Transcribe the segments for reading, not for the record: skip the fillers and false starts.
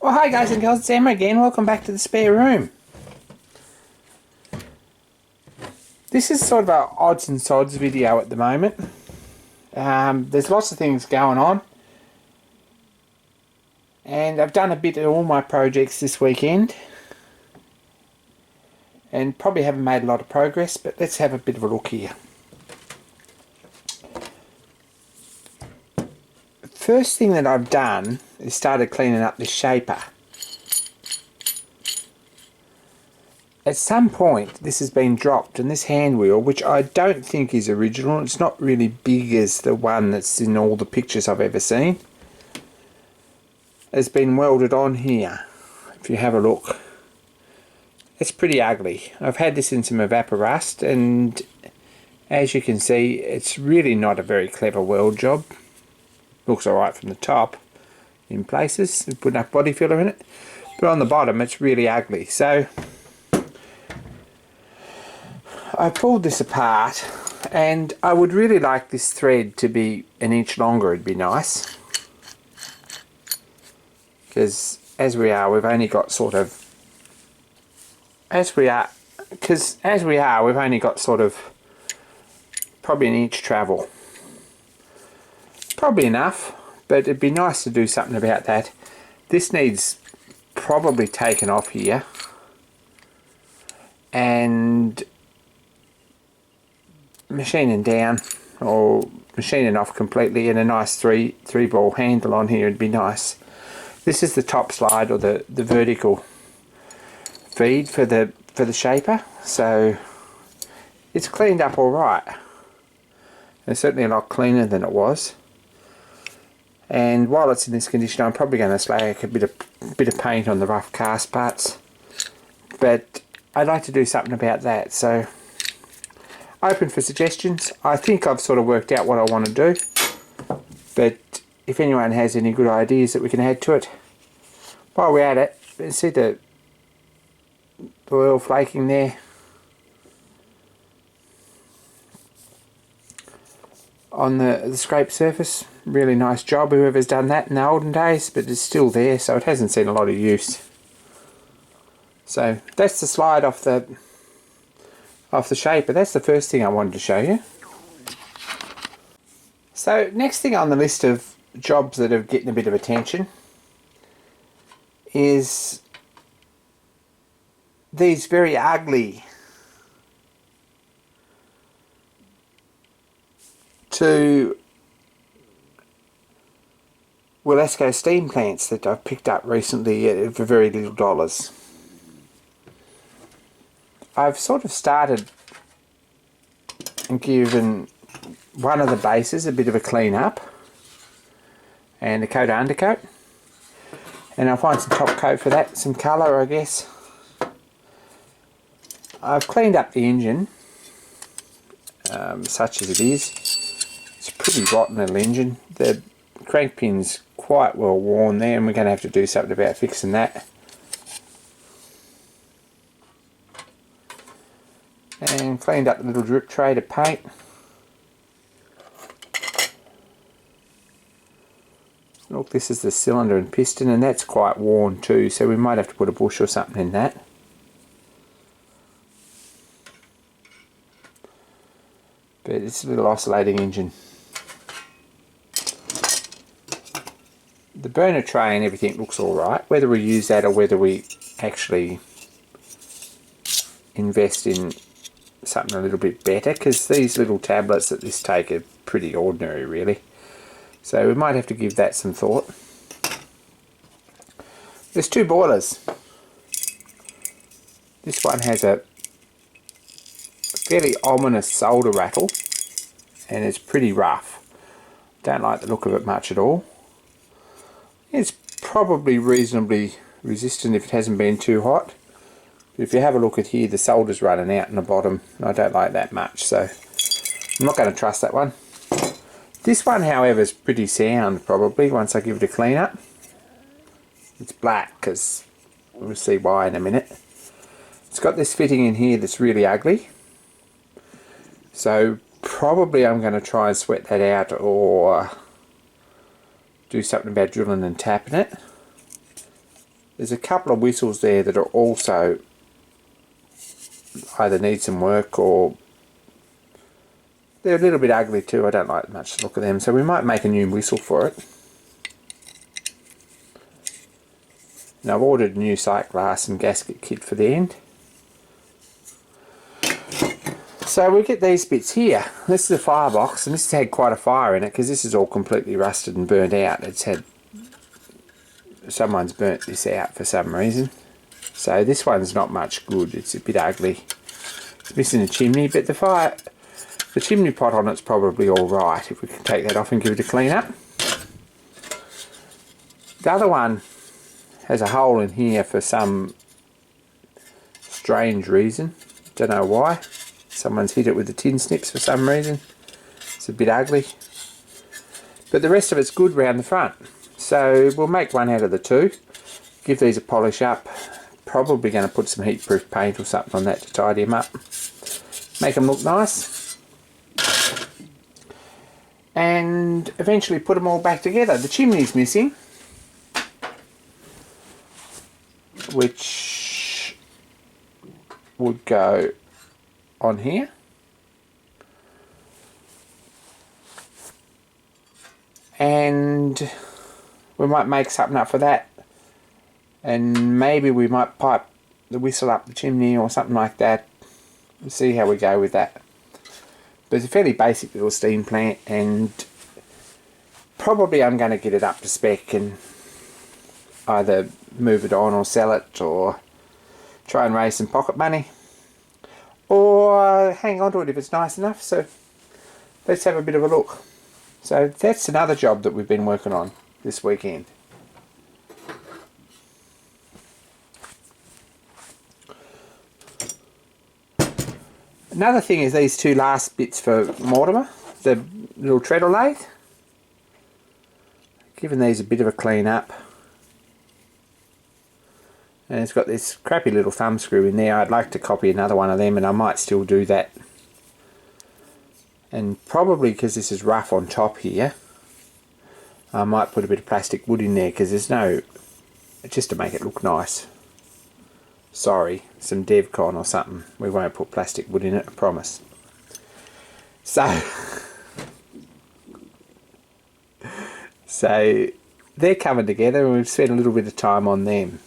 Well, hi guys and girls, it's Emma again. Welcome back to the spare room. This is sort of an odds and sods video at the moment. There's lots of things going on. And I've done a bit of all my projects this weekend. And probably haven't made a lot of progress, but let's have a bit of a look here. First thing that I've done is started cleaning up this shaper. At some point this has been dropped, and this hand wheel, which I don't think is original, it's not really big as the one that's in all the pictures I've ever seen, has been welded on here. If you have a look, it's pretty ugly. I've had this in some evaporust, and as you can see, it's really not a very clever weld job. Looks alright from the top in places, put enough body filler in it, but on the bottom it's really ugly. So I pulled this apart, and I would really like this thread to be an inch longer. It'd be nice, because as we are we've only got sort of we've only got sort of probably an inch travel. Probably enough, but it'd be nice to do something about that. This needs probably taken off here and machining down, or machining off completely, and a nice three ball handle on here would be nice. This is the top slide, or the vertical feed for the shaper, so it's cleaned up all right. It's certainly a lot cleaner than it was. And while it's in this condition, I'm probably going to slag a bit of paint on the rough cast parts, but I'd like to do something about that. So open for suggestions. I think I've sort of worked out what I want to do, but if anyone has any good ideas that we can add to it. While we're at it, see the oil flaking there on the scrape surface. Really nice job, whoever's done that in the olden days, but it's still there, so it hasn't seen a lot of use. So that's the slide off the shaper. That's the first thing I wanted to show you. So next thing on the list of jobs that are getting a bit of attention is these very ugly two Wilesco steam plants that I've picked up recently for very little dollars. I've sort of started and given one of the bases a bit of a clean up and a coat of undercoat, and I'll find some top coat for that, some colour I guess. I've cleaned up the engine, such as it is. It's a pretty rotten little engine. The crank pin's quite well worn there, and we're going to have to do something about fixing that. And cleaned up the little drip tray to paint. Look, this is the cylinder and piston, and that's quite worn too, so we might have to put a bush or something in that. But it's a little oscillating engine. The burner tray and everything looks alright. Whether we use that or whether we actually invest in something a little bit better, because these little tablets that this take are pretty ordinary really. So we might have to give that some thought. There's two boilers. This one has a fairly ominous solder rattle, and it's pretty rough. Don't like the look of it much at all. It's probably reasonably resistant if it hasn't been too hot. But if you have a look at here, the solder's running out in the bottom, and I don't like that much, so I'm not going to trust that one. This one, however, is pretty sound probably once I give it a clean up. It's black, because we'll see why in a minute. It's got this fitting in here that's really ugly, so probably I'm going to try and sweat that out, or do something about drilling and tapping it. there's a couple of whistles there that are also either need some work or they're a little bit ugly too. I don't like much the look of them, so we might make a new whistle for it. And I've ordered a new sight glass and gasket kit for the end. So we get these bits here. This is a firebox, and this has had quite a fire in it because this is all completely rusted and burnt out. It's had, someone's burnt this out for some reason. So this one's not much good. It's a bit ugly. It's missing a chimney, but the chimney pot on it's probably all right if we can take that off and give it a clean up. The other one has a hole in here for some strange reason. Don't know why. Someone's hit it with the tin snips for some reason. It's a bit ugly. But the rest of it's good round the front. So we'll make one out of the two. Give these a polish up. Probably going to put some heat-proof paint or something on that to tidy them up. Make them look nice. And eventually put them all back together. The chimney's missing, which would go on here. And we might make something up for that. And maybe we might pipe the whistle up the chimney or something like that. We'll see how we go with that. But it's a fairly basic little steam plant, and probably I'm going to get it up to spec and either move it on or sell it or try and raise some pocket money. Or hang on to it if it's nice enough. So let's have a bit of a look. So that's another job that we've been working on this weekend. Another thing is these two last bits for Mortimer, the little treadle lathe. Giving these a bit of a clean up. And it's got this crappy little thumb screw in there. I'd like to copy another one of them, and I might still do that. And probably because this is rough on top here, I might put a bit of plastic wood in there because there's no, just to make it look nice. Sorry, some DevCon or something. We won't put plastic wood in it, I promise. So they're coming together, and we've spent a little bit of time on them.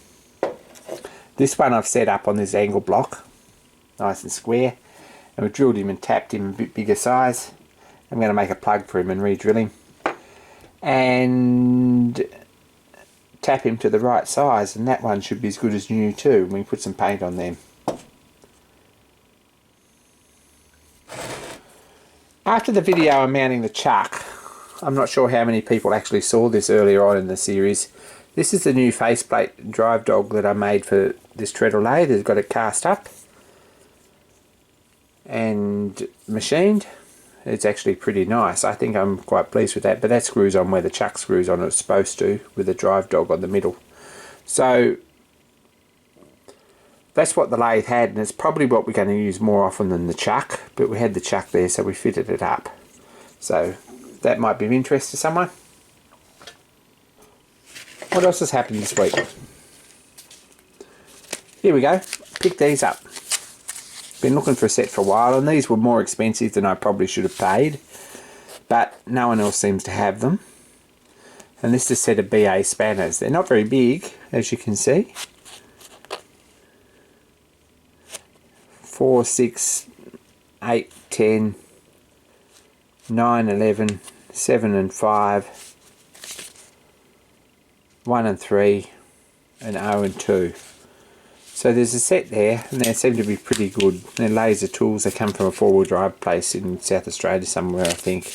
This one I've set up on this angle block, nice and square, and we've drilled him and tapped him a bit bigger size. I'm going to make a plug for him and re-drill him and tap him to the right size, and that one should be as good as new too, and we put some paint on them. After the video on mounting the chuck, I'm not sure how many people actually saw this earlier on in the series. This is the new faceplate drive dog that I made for this treadle lathe. It's got it cast up and machined. It's actually pretty nice. I think I'm quite pleased with that, but that screws on where the chuck screws on it's supposed to, with the drive dog on the middle. So that's what the lathe had, and it's probably what we're going to use more often than the chuck, but we had the chuck there, so we fitted it up. So that might be of interest to someone. What else has happened this week? Here we go. Pick these up. Been looking for a set for a while, and these were more expensive than I probably should have paid, but no one else seems to have them. And this is a set of BA spanners. They're not very big, as you can see. 4, 6, 8, 10, 9, 11, 7 and 5, 1 and 3, and 0 and 2. So there's a set there, and they seem to be pretty good. They're laser tools. They come from a four-wheel drive place in South Australia somewhere, I think.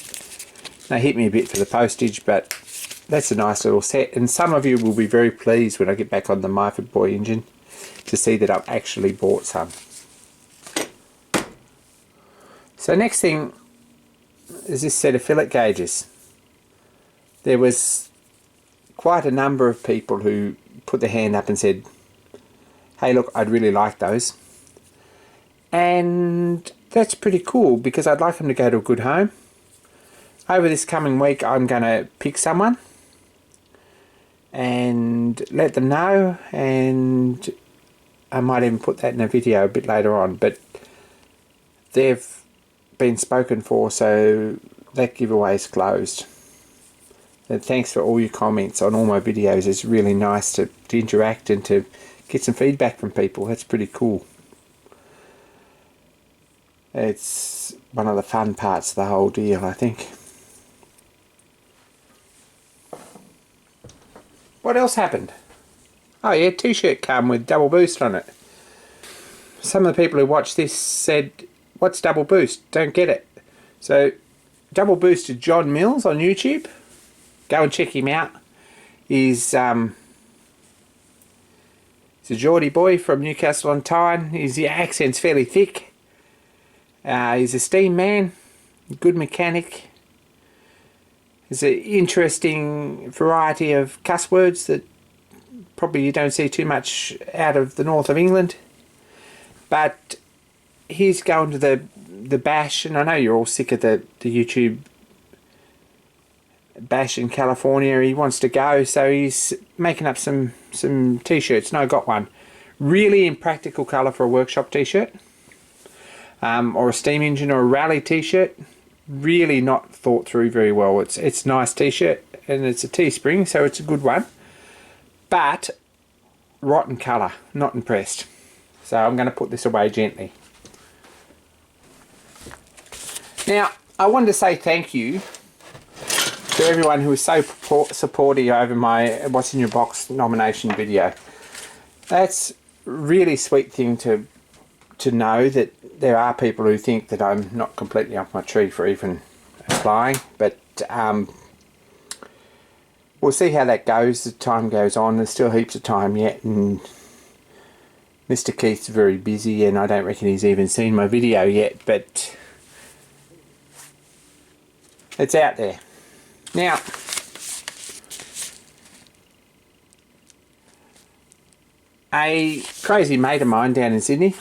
They hit me a bit for the postage, but that's a nice little set. And some of you will be very pleased when I get back on the Myford Boy engine to see that I've actually bought some. So next thing is this set of fillet gauges. There was quite a number of people who put their hand up and said, hey look, I'd really like those. And that's pretty cool because I'd like them to go to a good home. Over this coming week I'm going to pick someone and let them know, and I might even put that in a video a bit later on, but they've been spoken for, so that giveaway is closed. And thanks for all your comments on all my videos. It's really nice to interact and to get some feedback from people. That's pretty cool. It's one of the fun parts of the whole deal, I think. What else happened? Oh yeah, t-shirt came with double boost on it. Some of the people who watched this said, what's double boost? Don't get it. So, double boosted John Mills on YouTube. Go and check him out. He's a Geordie boy from Newcastle on Tyne. His accent's fairly thick. He's a steam man, good mechanic. There's an interesting variety of cuss words that probably you don't see too much out of the north of England. But he's going to the bash, and I know you're all sick of the YouTube bash in California. He wants to go, so he's making up some t-shirts. No, I got one. Really impractical colour for a workshop t-shirt. Or a steam engine or a rally t-shirt. Really not thought through very well. It's a nice t-shirt, and it's a Teespring, so it's a good one. But rotten colour, not impressed. So I'm going to put this away gently. Now, I wanted to say thank you to everyone who was so supportive over my What's in Your Box nomination video. That's really sweet thing to know, that there are people who think that I'm not completely off my tree for even applying, but we'll see how that goes as time goes on. There's still heaps of time yet, and Mr. Keith's very busy, and I don't reckon he's even seen my video yet, but it's out there. Now, a crazy mate of mine down in Sydney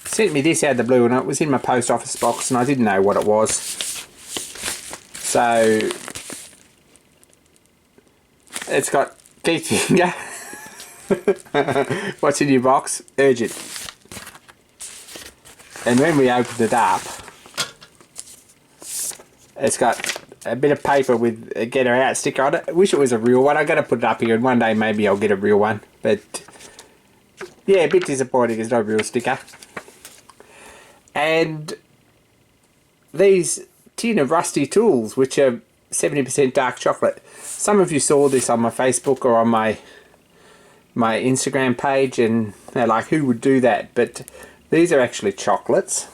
sent me this out of the blue, and it was in my post office box and I didn't know what it was. So it's got Keith finger. What's in your box? Urgent. And when we opened it up, it's got a bit of paper with a get her out sticker on it. I wish it was a real one. I'm going to put it up here, and one day maybe I'll get a real one. But yeah, a bit disappointing there's no real sticker. And these tin of rusty tools, which are 70% dark chocolate. Some of you saw this on my Facebook or on my Instagram page, and they're like, who would do that? But these are actually chocolates,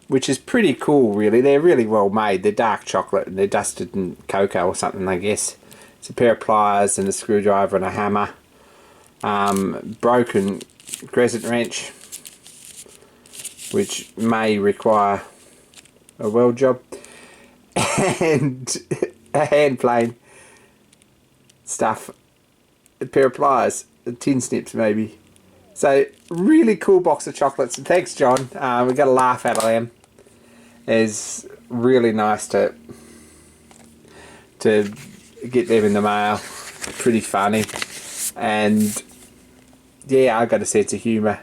which is pretty cool, really. They're really well made. They're dark chocolate, and they're dusted in cocoa or something, I guess. It's a pair of pliers and a screwdriver and a hammer. Broken crescent wrench, which may require a weld job, and a hand plane stuff, a pair of pliers, tin snips maybe. So really cool box of chocolates, and thanks John. We got a laugh out of them. It's really nice to get them in the mail. Pretty funny, and yeah, I got a sense of humour,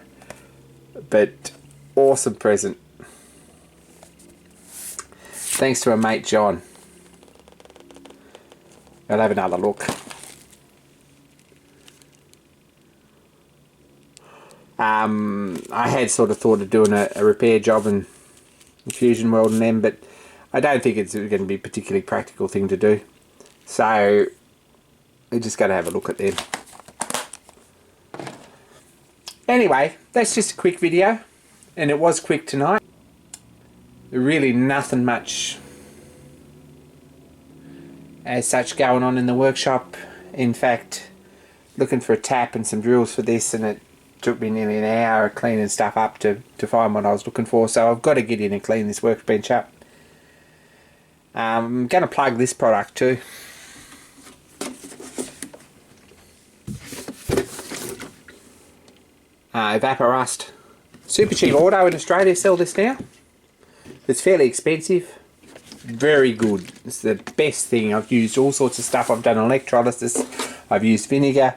but awesome present. Thanks to our mate John. I'll have another look. I had sort of thought of doing a repair job and infusion welding them, but I don't think it's going to be a particularly practical thing to do. So we're just going to have a look at them. Anyway, that's just a quick video, and it was quick tonight. Really nothing much as such going on in the workshop. In fact, looking for a tap and some drills for this, and it took me nearly an hour cleaning stuff up to find what I was looking for, so I've got to get in and clean this workbench up. I'm going to plug this product too. Evaporust. Super cheap auto in Australia sell this now. It's fairly expensive, very good. It's the best thing. I've used all sorts of stuff. I've done electrolysis, I've used vinegar,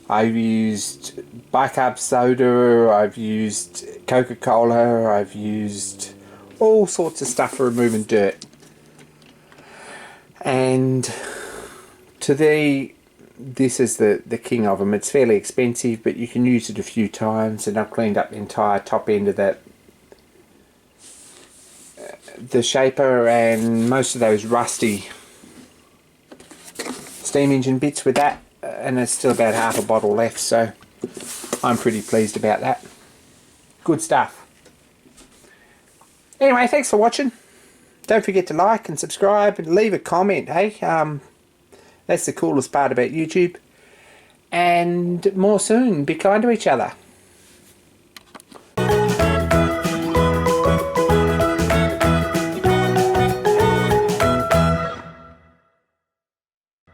I've used bicarb soda, I've used Coca-Cola, I've used all sorts of stuff for removing dirt. And this is the king of them. It's fairly expensive, but you can use it a few times, and I've cleaned up the entire top end of the shaper and most of those rusty steam engine bits with that, and there's still about half a bottle left, so I'm pretty pleased about that. Good stuff. Anyway, thanks for watching. Don't forget to like and subscribe and leave a comment, hey? That's the coolest part about YouTube. And more soon. Be kind to each other.